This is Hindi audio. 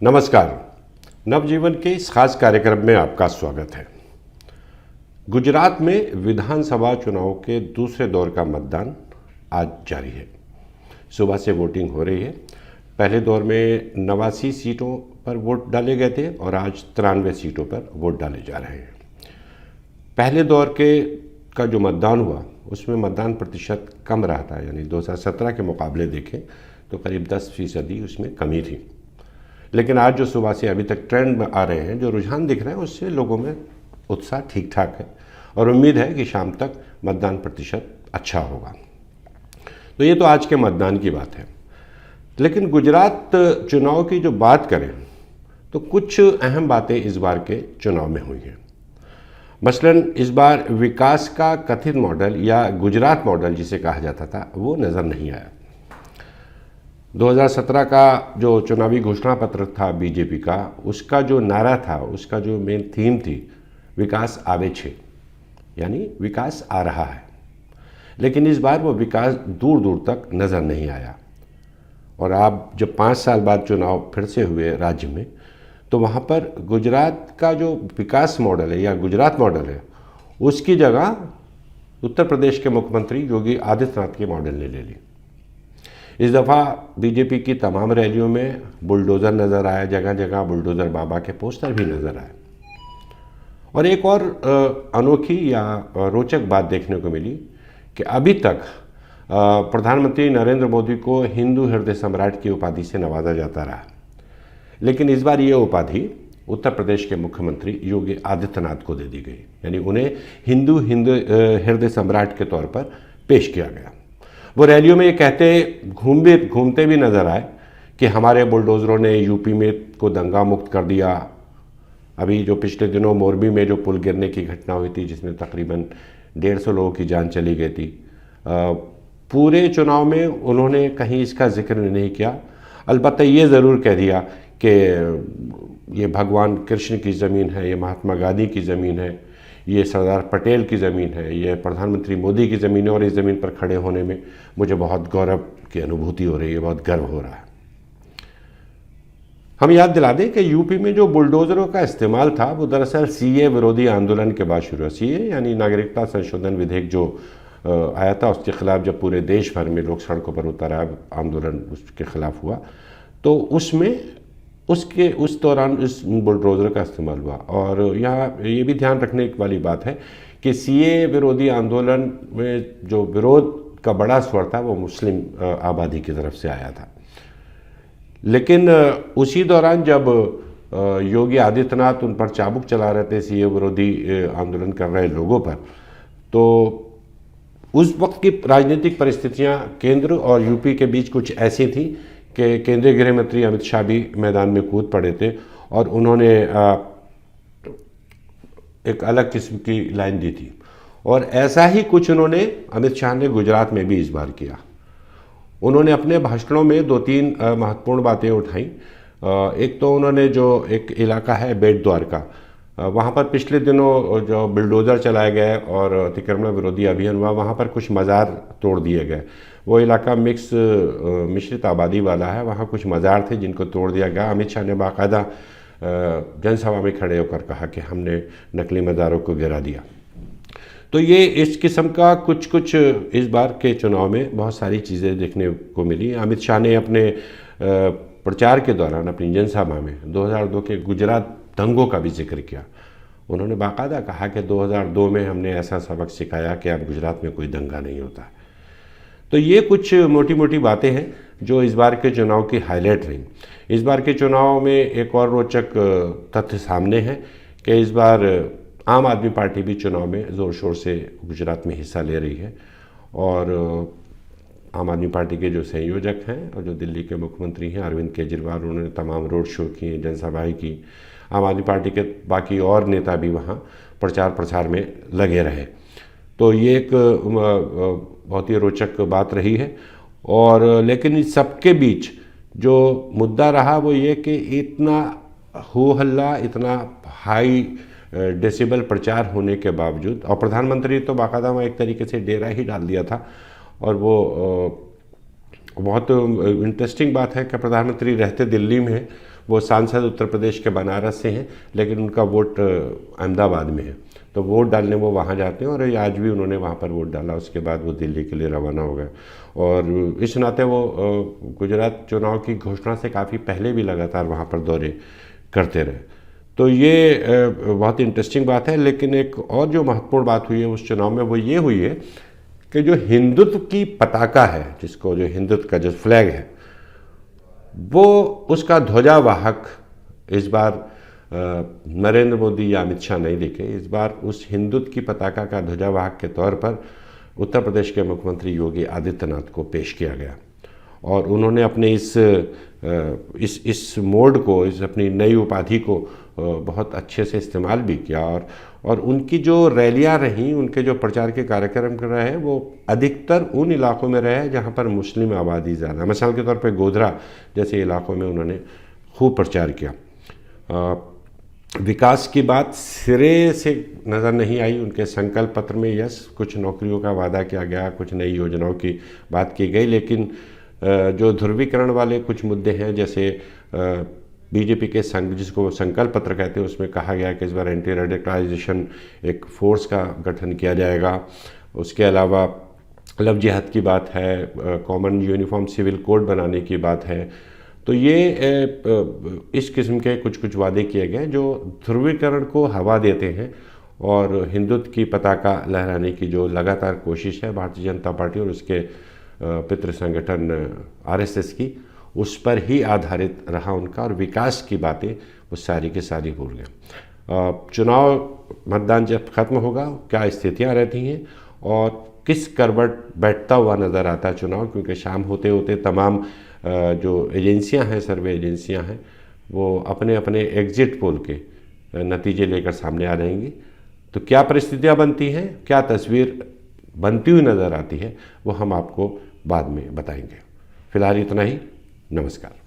नमस्कार। नवजीवन के इस खास कार्यक्रम में आपका स्वागत है। गुजरात में विधानसभा चुनाव के दूसरे दौर का मतदान आज जारी है। सुबह से वोटिंग हो रही है। पहले दौर में 89 सीटों पर वोट डाले गए थे और आज 93 सीटों पर वोट डाले जा रहे हैं। पहले दौर का जो मतदान हुआ उसमें मतदान प्रतिशत कम रहा था, यानी 2017 के मुकाबले देखें तो करीब 10% उसमें कमी थी। लेकिन आज जो सुबह से अभी तक ट्रेंड में आ रहे हैं, जो रुझान दिख रहे हैं, उससे लोगों में उत्साह ठीक ठाक है और उम्मीद है कि शाम तक मतदान प्रतिशत अच्छा होगा। तो ये तो आज के मतदान की बात है। लेकिन गुजरात चुनाव की जो बात करें तो कुछ अहम बातें इस बार के चुनाव में हुई हैं। मसलन इस बार विकास का कथित मॉडल या गुजरात मॉडल जिसे कहा जाता था वो नज़र नहीं आया। 2017 का जो चुनावी घोषणा पत्र था बीजेपी का, उसका जो नारा था, उसका जो मेन थीम थी, विकास आवे छे, यानी विकास आ रहा है। लेकिन इस बार वो विकास दूर दूर तक नज़र नहीं आया। और आप जब 5 साल बाद चुनाव फिर से हुए राज्य में, तो वहाँ पर गुजरात का जो विकास मॉडल है या गुजरात मॉडल है, उसकी जगह उत्तर प्रदेश के मुख्यमंत्री योगी आदित्यनाथ के मॉडल ने ले ली। इस दफ़ा बीजेपी की तमाम रैलियों में बुलडोज़र नज़र आए, जगह जगह बुलडोज़र बाबा के पोस्टर भी नज़र आए। और एक और अनोखी या रोचक बात देखने को मिली कि अभी तक प्रधानमंत्री नरेंद्र मोदी को हिंदू हृदय सम्राट की उपाधि से नवाजा जाता रहा, लेकिन इस बार ये उपाधि उत्तर प्रदेश के मुख्यमंत्री योगी आदित्यनाथ को दे दी गई, यानी उन्हें हिंदू हृदय सम्राट के तौर पर पेश किया गया। वो रैलियों में ये घूमते भी नजर आए कि हमारे बुलडोज़रों ने यूपी में को दंगा मुक्त कर दिया। अभी जो पिछले दिनों मोरबी में जो पुल गिरने की घटना हुई थी, जिसमें तकरीबन 150 लोगों की जान चली गई थी, पूरे चुनाव में उन्होंने कहीं इसका जिक्र नहीं किया। अलबत्ता ये ज़रूर कह दिया कि ये भगवान कृष्ण की ज़मीन है, ये महात्मा गांधी की ज़मीन है, ये सरदार पटेल की ज़मीन है, ये प्रधानमंत्री मोदी की ज़मीन है और इस ज़मीन पर खड़े होने में मुझे बहुत गौरव की अनुभूति हो रही है, बहुत गर्व हो रहा है। हम याद दिला दें कि यूपी में जो बुलडोज़रों का इस्तेमाल था वो दरअसल सीए विरोधी आंदोलन के बाद शुरू हुआ। सीए यानी नागरिकता संशोधन विधेयक जो आया था, उसके खिलाफ जब पूरे देश भर में लोग सड़कों पर उतर आए, आंदोलन उसके खिलाफ हुआ, तो उसमें उस दौरान इस बुलडोज़र का इस्तेमाल हुआ। और यहाँ ये भी ध्यान रखने वाली बात है कि सीए विरोधी आंदोलन में जो विरोध का बड़ा स्वर था वो मुस्लिम आबादी की तरफ से आया था। लेकिन उसी दौरान जब योगी आदित्यनाथ उन पर चाबुक चला रहे थे सीए विरोधी आंदोलन कर रहे लोगों पर, तो उस वक्त की राजनीतिक परिस्थितियाँ केंद्र और यूपी के बीच कुछ ऐसी थी कि केंद्रीय गृह मंत्री अमित शाह भी मैदान में कूद पड़े थे और उन्होंने एक अलग किस्म की लाइन दी थी। और ऐसा ही कुछ उन्होंने अमित शाह ने गुजरात में भी इस बार किया। उन्होंने अपने भाषणों में 2-3 महत्वपूर्ण बातें उठाई। एक तो उन्होंने जो एक इलाका है बेट द्वारका, वहाँ पर पिछले दिनों जो बुलडोज़र चलाए गए और अतिक्रमण विरोधी अभियान हुआ, वहाँ पर कुछ मज़ार तोड़ दिए गए। वो इलाका मिश्रित आबादी वाला है, वहाँ कुछ मज़ार थे जिनको तोड़ दिया गया। अमित शाह ने बाकायदा जनसभा में खड़े होकर कहा कि हमने नकली मज़ारों को गिरा दिया। तो ये इस किस्म का कुछ इस बार के चुनाव में बहुत सारी चीज़ें देखने को मिली। अमित शाह ने अपने प्रचार के दौरान अपनी जनसभा में 2002 के गुजरात दंगों का भी जिक्र किया। उन्होंने बाकायदा कहा कि 2002 में हमने ऐसा सबक सिखाया कि अब गुजरात में कोई दंगा नहीं होता। तो ये कुछ मोटी मोटी बातें हैं जो इस बार के चुनाव की हाईलाइट रही। इस बार के चुनाव में एक और रोचक तथ्य सामने है कि इस बार आम आदमी पार्टी भी चुनाव में ज़ोर शोर से गुजरात में हिस्सा ले रही है। और आम आदमी पार्टी के जो संयोजक हैं और जो दिल्ली के मुख्यमंत्री हैं अरविंद केजरीवाल, उन्होंने तमाम रोड शो किए, जनसभाएँ की। आम आदमी पार्टी के बाकी और नेता भी वहाँ प्रचार प्रसार में लगे रहे। तो ये एक बहुत ही रोचक बात रही है। और लेकिन इस सबके बीच जो मुद्दा रहा वो ये कि इतना हो हल्ला, इतना हाई डेसिबल प्रचार होने के बावजूद, और प्रधानमंत्री तो बाकायदा वहाँ एक तरीके से डेरा ही डाल दिया था। और वो बहुत इंटरेस्टिंग बात है कि प्रधानमंत्री रहते दिल्ली में हैं, वो सांसद उत्तर प्रदेश के बनारस से हैं, लेकिन उनका वोट अहमदाबाद में है, तो वोट डालने वो वहाँ जाते हैं और आज भी उन्होंने वहाँ पर वोट डाला। उसके बाद वो दिल्ली के लिए रवाना हो गए और इस नाते वो गुजरात चुनाव की घोषणा से काफ़ी पहले भी लगातार वहाँ पर दौरे करते रहे। तो ये बहुत इंटरेस्टिंग बात है। लेकिन एक और जो महत्वपूर्ण बात हुई है उस चुनाव में वो ये हुई है कि जो हिंदुत्व की पताका है, जिसको जो हिंदुत्व का जो फ्लैग है, वो उसका ध्वजावाहक इस बार नरेंद्र मोदी या अमित शाह नहीं दिखे। इस बार उस हिंदुत्व की पताका का ध्वजावाहक के तौर पर उत्तर प्रदेश के मुख्यमंत्री योगी आदित्यनाथ को पेश किया गया और उन्होंने अपने इस मोड को, इस अपनी नई उपाधि को बहुत अच्छे से इस्तेमाल भी किया और उनकी जो रैलियां रहीं, उनके जो प्रचार के कार्यक्रम कर रहे हैं, वो अधिकतर उन इलाकों में रहे जहां पर मुस्लिम आबादी ज़्यादा। मिसाल के तौर पे गोधरा जैसे इलाकों में उन्होंने खूब प्रचार किया। विकास की बात सिरे से नज़र नहीं आई उनके संकल्प पत्र में। यस, कुछ नौकरियों का वादा किया गया, कुछ नई योजनाओं की बात की गई, लेकिन जो ध्रुवीकरण वाले कुछ मुद्दे हैं, जैसे बीजेपी के जिसको संकल्प पत्र कहते हैं, उसमें कहा गया कि इस बार एंटी रेडिकलाइजेशन एक फोर्स का गठन किया जाएगा। उसके अलावा लव जिहाद की बात है, कॉमन यूनिफॉर्म सिविल कोड बनाने की बात है। तो ये इस किस्म के कुछ वादे किए गए जो ध्रुवीकरण को हवा देते हैं और हिंदुत्व की पताका लहराने की जो लगातार कोशिश है भारतीय जनता पार्टी और उसके पितृ संगठन आरएसएस की, उस पर ही आधारित रहा उनका। और विकास की बातें वो सारी की सारी भूल गए। चुनाव मतदान जब खत्म होगा क्या स्थितियां रहती हैं और किस करवट बैठता हुआ नज़र आता है चुनाव, क्योंकि शाम होते होते तमाम जो एजेंसियां हैं, सर्वे एजेंसियां हैं, वो अपने अपने एग्जिट पोल के नतीजे लेकर सामने आ जाएंगी। तो क्या परिस्थितियां बनती हैं, क्या तस्वीर बनती हुई नज़र आती है, वो हम आपको बाद में बताएंगे। फिलहाल इतना ही। नमस्कार।